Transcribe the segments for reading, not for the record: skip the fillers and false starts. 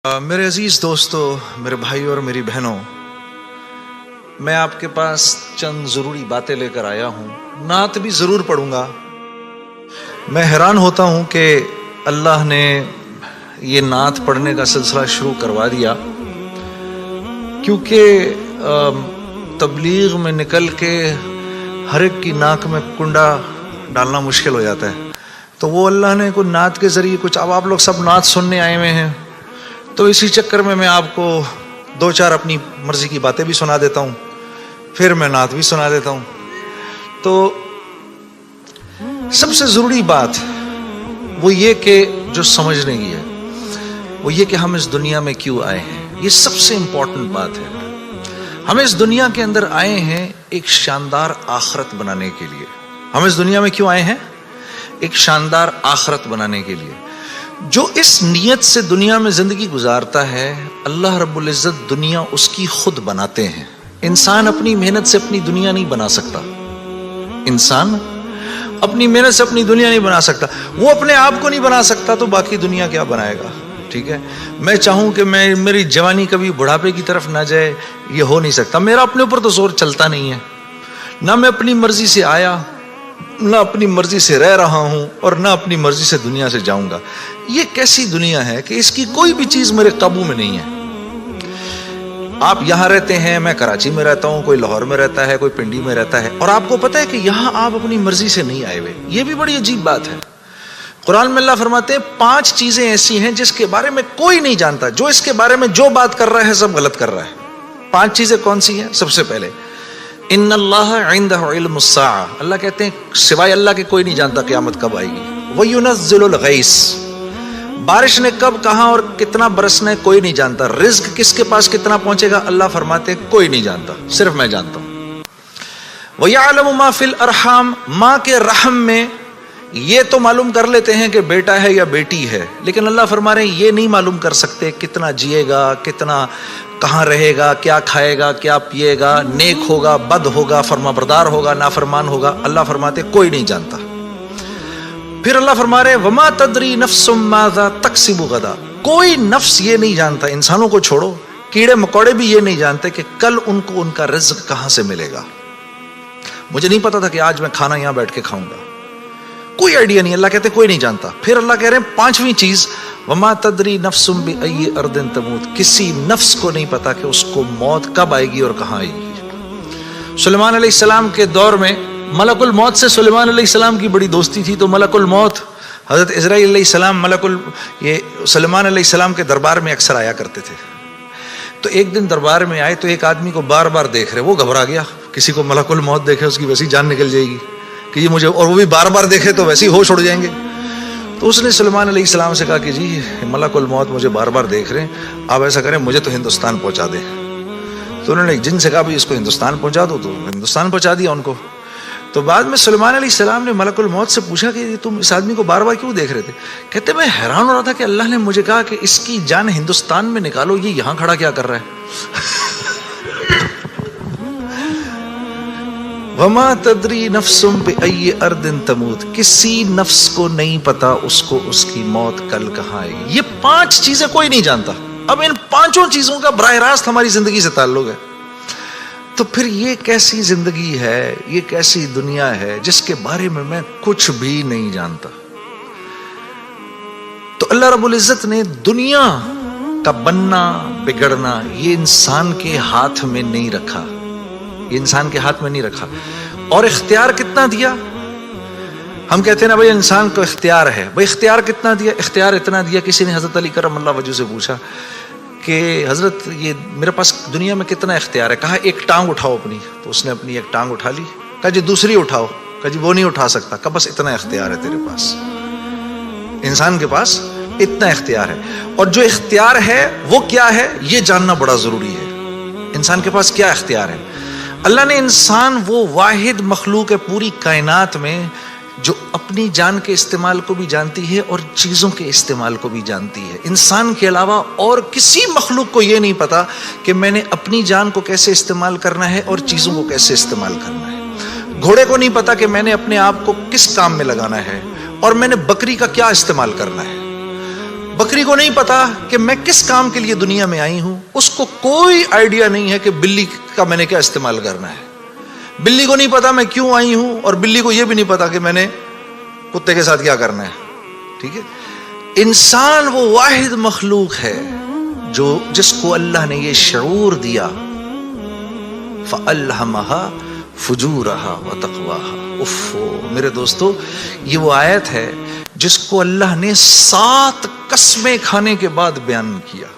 میرے عزیز دوستو، میرے بھائی اور میری بہنوں، میں آپ کے پاس چند ضروری باتیں لے کر آیا ہوں۔ نعت بھی ضرور پڑھوں گا۔ میں حیران ہوتا ہوں کہ اللہ نے یہ نعت پڑھنے کا سلسلہ شروع کروا دیا، کیونکہ تبلیغ میں نکل کے ہر ایک کی ناک میں کنڈا ڈالنا مشکل ہو جاتا ہے، تو وہ اللہ نے کوئی نعت کے ذریعے کچھ، اب آپ لوگ سب نعت سننے آئے ہوئے ہیں، تو اسی چکر میں آپ کو دو چار اپنی مرضی کی باتیں بھی سنا دیتا ہوں، پھر میں نعت بھی سنا دیتا ہوں۔ تو سب سے ضروری بات وہ یہ کہ جو سمجھنے کی ہے وہ یہ کہ ہم اس دنیا میں کیوں آئے ہیں۔ یہ سب سے امپورٹنٹ بات ہے۔ ہم اس دنیا کے اندر آئے ہیں ایک شاندار آخرت بنانے کے لیے۔ ہم اس دنیا میں کیوں آئے ہیں؟ ایک شاندار آخرت بنانے کے لیے۔ جو اس نیت سے دنیا میں زندگی گزارتا ہے، اللہ رب العزت دنیا اس کی خود بناتے ہیں۔ انسان اپنی محنت سے اپنی دنیا نہیں بنا سکتا۔ انسان اپنی محنت سے اپنی دنیا نہیں بنا سکتا۔ وہ اپنے آپ کو نہیں بنا سکتا تو باقی دنیا کیا بنائے گا؟ ٹھیک ہے، میں چاہوں کہ میری جوانی کبھی بڑھاپے کی طرف نہ جائے، یہ ہو نہیں سکتا۔ میرا اپنے اوپر تو زور چلتا نہیں ہے، نہ میں اپنی مرضی سے آیا، نہ اپنی مرضی سے رہ رہا ہوں، اور نہ اپنی مرضی سے دنیا سے جاؤں گا۔ یہ کیسی دنیا ہے کہ اس کی کوئی بھی چیز میرے قابو میں نہیں ہے۔ آپ یہاں رہتے ہیں، میں کراچی میں رہتا ہوں، کوئی لاہور میں رہتا ہے، کوئی پنڈی میں رہتا ہے، اور آپ کو پتہ ہے کہ یہاں آپ اپنی مرضی سے نہیں آئے ہوئے۔ یہ بھی بڑی عجیب بات ہے۔ قرآن میں اللہ فرماتے ہیں 5 چیزیں ایسی ہیں جس کے بارے میں کوئی نہیں جانتا، جو اس کے بارے میں جو بات کر رہا ہے سب غلط کر رہا ہے۔ 5 چیزیں کون سی ہیں؟ سب سے پہلے ان اللہ عندہ علم الساعہ، اللہ کہتے ہیں سوائے اللہ کے کوئی نہیں جانتا قیامت کب آئے گی۔ وَيُنَزِّلُ الْغَيْثَ، بارش نے کب، کہاں اور کتنا برسنا ہے کوئی نہیں جانتا۔ رزق کس کے پاس کتنا پہنچے گا اللہ فرماتے ہیں کوئی نہیں جانتا، صرف میں جانتا ہوں۔ وَيَعْلَمُ مَا فِي الْأَرْحَامِ، ماں کے رحم میں یہ تو معلوم کر لیتے ہیں کہ بیٹا ہے یا بیٹی ہے، لیکن اللہ فرما رہے ہیں یہ نہیں معلوم کر سکتے کتنا جیے گا، کتنا کہاں رہے گا، کیا کھائے گا، کیا پیے گا، نیک ہوگا، بد ہوگا، فرما بردار ہوگا، نافرمان ہوگا، اللہ فرماتے کوئی نہیں جانتا۔ پھر اللہ فرما رہے وما تدری نفس ماذا تکسب غدا، کوئی نفس یہ نہیں جانتا، انسانوں کو چھوڑو، کیڑے مکوڑے بھی یہ نہیں جانتے کہ کل ان کو ان کا رزق کہاں سے ملے گا۔ مجھے نہیں پتا تھا کہ آج میں کھانا یہاں بیٹھ کے کھاؤں گا، کوئی آئیڈیا نہیں۔ اللہ کہتے کوئی نہیں جانتا۔ پھر اللہ کہہ رہے ہیں 5ویں چیز وما تدری نفس بأی ارض تموت، کسی نفس کو نہیں پتا کہ اس کو موت کب آئے گی اور کہاں آئے گی۔ سلیمان علیہ السلام کے دور میں ملک الموت سے سلیمان علیہ السلام کی بڑی دوستی تھی، تو ملک الموت حضرت عزرائیل علیہ السلام یہ سلیمان علیہ السلام کے دربار میں اکثر آیا کرتے تھے۔ تو ایک دن دربار میں آئے تو ایک آدمی کو بار بار دیکھ رہے، وہ گھبرا گیا۔ کسی کو ملک الموت دیکھے اس کی ویسی جان نکل جائے گی کہ یہ مجھے، اور وہ بھی بار بار دیکھے تو ویسے ہی ہوش اڑ جائیں گے۔ تو اس نے سلیمان علیہ السلام سے کہا کہ جی ملک الموت مجھے بار بار دیکھ رہے ہیں، آپ ایسا کریں مجھے تو ہندوستان پہنچا دیں۔ تو انہوں نے ایک جن سے کہا اس کو ہندوستان پہنچا دو، تو ہندوستان پہنچا دیا ان کو۔ تو بعد میں سلیمان علیہ السلام نے ملک الموت سے پوچھا کہ تم اس آدمی کو بار بار کیوں دیکھ رہے تھے؟ کہتے میں حیران ہو رہا تھا کہ اللہ نے مجھے کہا کہ اس کی جان ہندوستان میں نکالو، یہ یہاں کھڑا کیا کر رہا ہے؟ وما تدری نفس بأی ارض تموت، کسی نفس کو نہیں پتا اس کو اس کی موت کل کہاں آئے گی۔ یہ 5 چیزیں کوئی نہیں جانتا۔ اب ان 5 چیزوں کا براہ راست ہماری زندگی سے تعلق ہے۔ تو پھر یہ کیسی زندگی ہے، یہ کیسی دنیا ہے جس کے بارے میں کچھ بھی نہیں جانتا؟ تو اللہ رب العزت نے دنیا کا بننا بگڑنا یہ انسان کے ہاتھ میں نہیں رکھا، یہ انسان کے ہاتھ میں نہیں رکھا۔ اور اختیار کتنا دیا؟ ہم کہتے ہیں نا بھائی انسان کو اختیار ہے، بھائی اختیار کتنا دیا؟ اختیار اتنا دیا، کسی نے حضرت علی کرم اللہ وجہ سے پوچھا کہ حضرت یہ میرے پاس دنیا میں کتنا اختیار ہے؟ کہا ایک ٹانگ اٹھاؤ اپنی، تو اس نے اپنی ایک ٹانگ اٹھا لی۔ کہا جی دوسری اٹھاؤ، کہا جی وہ نہیں اٹھا سکتا۔ کہا بس اتنا اختیار ہے تیرے پاس، انسان کے پاس اتنا اختیار ہے۔ اور جو اختیار ہے وہ کیا ہے یہ جاننا بڑا ضروری ہے۔ انسان کے پاس کیا اختیار ہے؟ اللہ نے انسان وہ واحد مخلوق ہے پوری کائنات میں جو اپنی جان کے استعمال کو بھی جانتی ہے اور چیزوں کے استعمال کو بھی جانتی ہے۔ انسان کے علاوہ اور کسی مخلوق کو یہ نہیں پتا کہ میں نے اپنی جان کو کیسے استعمال کرنا ہے اور چیزوں کو کیسے استعمال کرنا ہے۔ گھوڑے کو نہیں پتا کہ میں نے اپنے آپ کو کس کام میں لگانا ہے اور میں نے بکری کا کیا استعمال کرنا ہے۔ بکری کو نہیں پتا کہ میں کس کام کے لیے دنیا میں آئی ہوں. اس کو کوئی آئیڈیا نہیں ہے کہ بلی کا میں نے کیا استعمال کرنا ہے. بلی کو نہیں پتا میں کیوں آئی ہوں, اور بلی کو یہ بھی نہیں پتا کہ میں نے کتے کے ساتھ کیا کرنا ہے. ٹھیک ہے. انسان وہ واحد مخلوق ہے جس کو اللہ نے یہ شعور دیا, فَأَلْهَمَهَا فُجُورَهَا وَتَقْوَاهَا. اف میرے دوستو, یہ وہ آیت ہے جس کو اللہ نے 7 قسمیں کھانے کے بعد بیان کیا.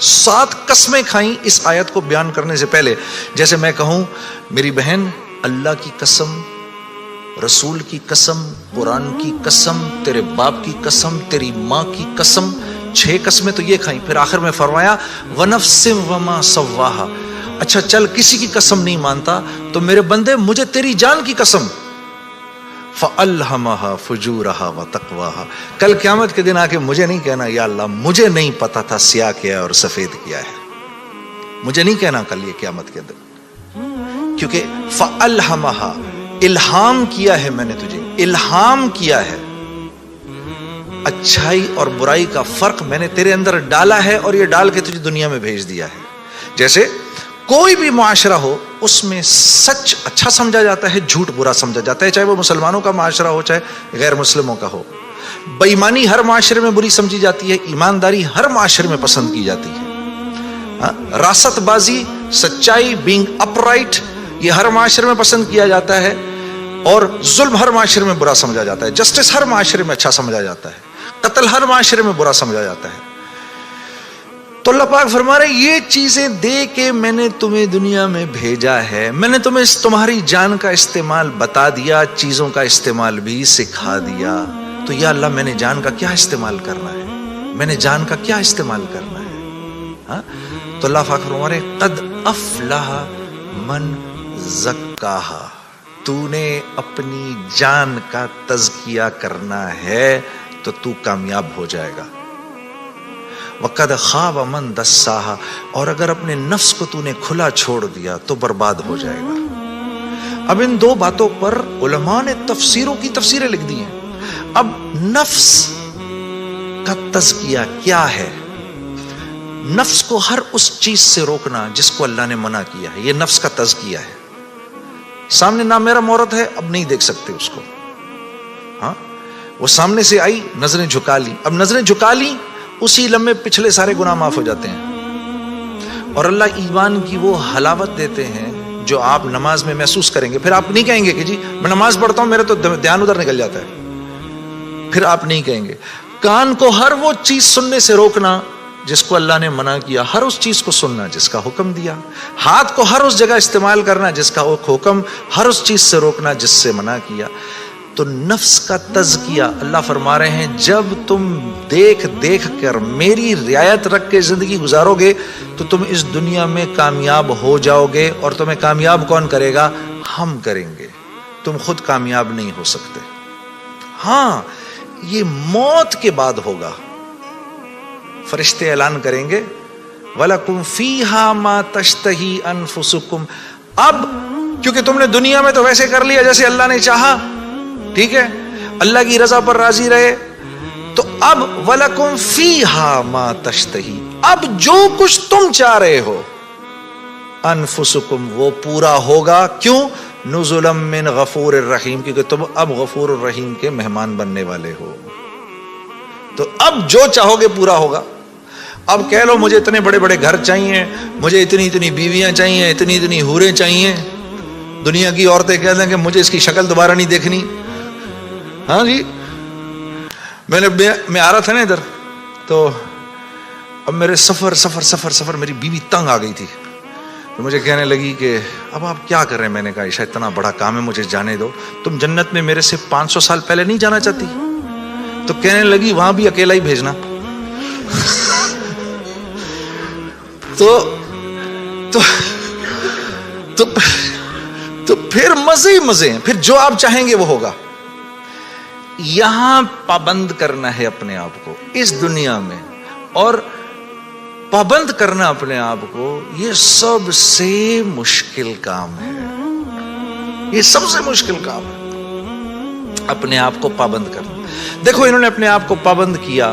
7 قسمیں کھائیں اس آیت کو بیان کرنے سے پہلے. جیسے میں کہوں میری بہن اللہ کی قسم, رسول کی قسم, قرآن کی قسم, تیرے باپ کی قسم, تیری ماں کی قسم, 6 قسمیں تو یہ کھائیں. پھر آخر میں فرمایا وَنَفْسٍ وَمَا سَوَّاهَا. اچھا چل کسی کی قسم نہیں مانتا تو میرے بندے مجھے تیری جان کی قسم, فَأَلْهَمَهَا فُجُورَهَا وَتَقْوَاهَا. کل قیامت کے دن آ کے مجھے نہیں کہنا یا اللہ مجھے نہیں پتا تھا سیاہ کیا ہے اور سفید کیا ہے. مجھے نہیں کہنا کل یہ قیامت کے دن, کیونکہ فَأَلْهَمَهَا الہام کیا ہے, میں نے تجھے الہام کیا ہے. اچھائی اور برائی کا فرق میں نے تیرے اندر ڈالا ہے اور یہ ڈال کے تجھے دنیا میں بھیج دیا ہے. جیسے کوئی بھی معاشرہ ہو اس میں سچ اچھا سمجھا جاتا ہے, جھوٹ برا سمجھا جاتا ہے, چاہے وہ مسلمانوں کا معاشرہ ہو چاہے غیر مسلموں کا ہو. بےایمانی ہر معاشرے میں بری سمجھی جاتی ہے, ایمانداری ہر معاشرے میں پسند کی جاتی ہے. راست بازی, سچائی, بینگ اپ رائٹ, یہ ہر معاشرے میں پسند کیا جاتا ہے, اور ظلم ہر معاشرے میں برا سمجھا جاتا ہے. جسٹس ہر معاشرے میں اچھا سمجھا جاتا ہے, قتل ہر معاشرے میں برا سمجھا جاتا ہے. تو اللہ پاک فرما رہے یہ چیزیں دے کے میں نے تمہیں دنیا میں بھیجا ہے, میں نے تمہیں تمہاری جان کا استعمال بتا دیا, چیزوں کا استعمال بھی سکھا دیا. تو یا اللہ میں نے جان کا کیا استعمال کرنا ہے, میں نے جان کا کیا استعمال کرنا ہے. تو اللہ پاک فرما رہے قد افلح من زکاہا, تو نے اپنی جان کا تزکیہ کرنا ہے تو تو کامیاب ہو جائے گا. وَقَدْ خَابَ مَنْ دَسَّاهَا, اور اگر اپنے نفس کو تو نے کھلا چھوڑ دیا تو برباد ہو جائے گا. اب ان 2 باتوں پر علماء نے تفسیروں کی تفسیریں لکھ دی ہیں. اب نفس کا تزکیہ کیا ہے؟ نفس کو ہر اس چیز سے روکنا جس کو اللہ نے منع کیا ہے, یہ نفس کا تزکیہ ہے. سامنے نامحرم عورت ہے, اب نہیں دیکھ سکتے اس کو. ہاں وہ سامنے سے آئی, نظریں جھکا لی, اب نظریں جھکا لی اسی لمحے پچھلے سارے گناہ معاف ہو جاتے ہیں. اور اللہ ایمان کی وہ حلاوت دیتے ہیں جو آپ نماز میں محسوس کریں گے. پھر آپ نہیں کہیں گے کہ جی میں نماز پڑھتا ہوں میرا تو دھیان ادھر نکل جاتا ہے. پھر آپ نہیں کہیں گے. کان کو ہر وہ چیز سننے سے روکنا جس کو اللہ نے منع کیا, ہر اس چیز کو سننا جس کا حکم دیا. ہاتھ کو ہر اس جگہ استعمال کرنا جس کا حکم, ہر اس چیز سے روکنا جس سے منع کیا. تو نفس کا تزکیہ اللہ فرما رہے ہیں جب تم دیکھ دیکھ کر میری رعایت رکھ کے زندگی گزارو گے تو تم اس دنیا میں کامیاب ہو جاؤ گے. اور تمہیں کامیاب کون کرے گا؟ ہم کریں گے. تم خود کامیاب نہیں ہو سکتے. ہاں یہ موت کے بعد ہوگا. فرشتے اعلان کریں گے وَلَكُمْ فِيهَا مَا تَشْتَهِي أَنفُسُكُمْ. اب کیونکہ تم نے دنیا میں تو ویسے کر لیا جیسے اللہ نے چاہا, ٹھیک ہے, اللہ کی رضا پر راضی رہے, تو اب وَلَكُمْ فِيهَا مَا تَشْتَهِي, اب جو کچھ تم چاہ رہے ہو انفسکم وہ پورا ہوگا. کیوں؟ نزلا من غفور الرحیم, کیونکہ تم اب غفور الرحیم کے مہمان بننے والے ہو. تو اب جو چاہو گے پورا ہوگا. اب کہہ لو مجھے اتنے بڑے بڑے گھر چاہیے, مجھے اتنی اتنی بیویاں چاہیے, اتنی اتنی حوریں چاہیے. دنیا کی عورتیں کہہ دیں کہ مجھے اس کی شکل دوبارہ نہیں دیکھنی. ہاں جی, میں آ رہا تھا نا ادھر, تو اب میرے سفر میری بیوی تنگ آ گئی تھی. تو مجھے کہنے لگی کہ اب آپ کیا کر رہے ہیں؟ میں نے کہا عائشہ اتنا بڑا کام ہے, مجھے جانے دو. تم جنت میں میرے سے 500 سال پہلے نہیں جانا چاہتی؟ تو کہنے لگی وہاں بھی اکیلا ہی بھیجنا. تو پھر مزے ہی مزے ہیں. پھر جو آپ چاہیں گے وہ ہوگا. یہاں پابند کرنا ہے اپنے آپ کو اس دنیا میں, اور پابند کرنا اپنے آپ کو یہ سب سے مشکل کام ہے. یہ سب سے مشکل کام ہے اپنے آپ کو پابند کرنا. دیکھو انہوں نے اپنے آپ کو پابند کیا,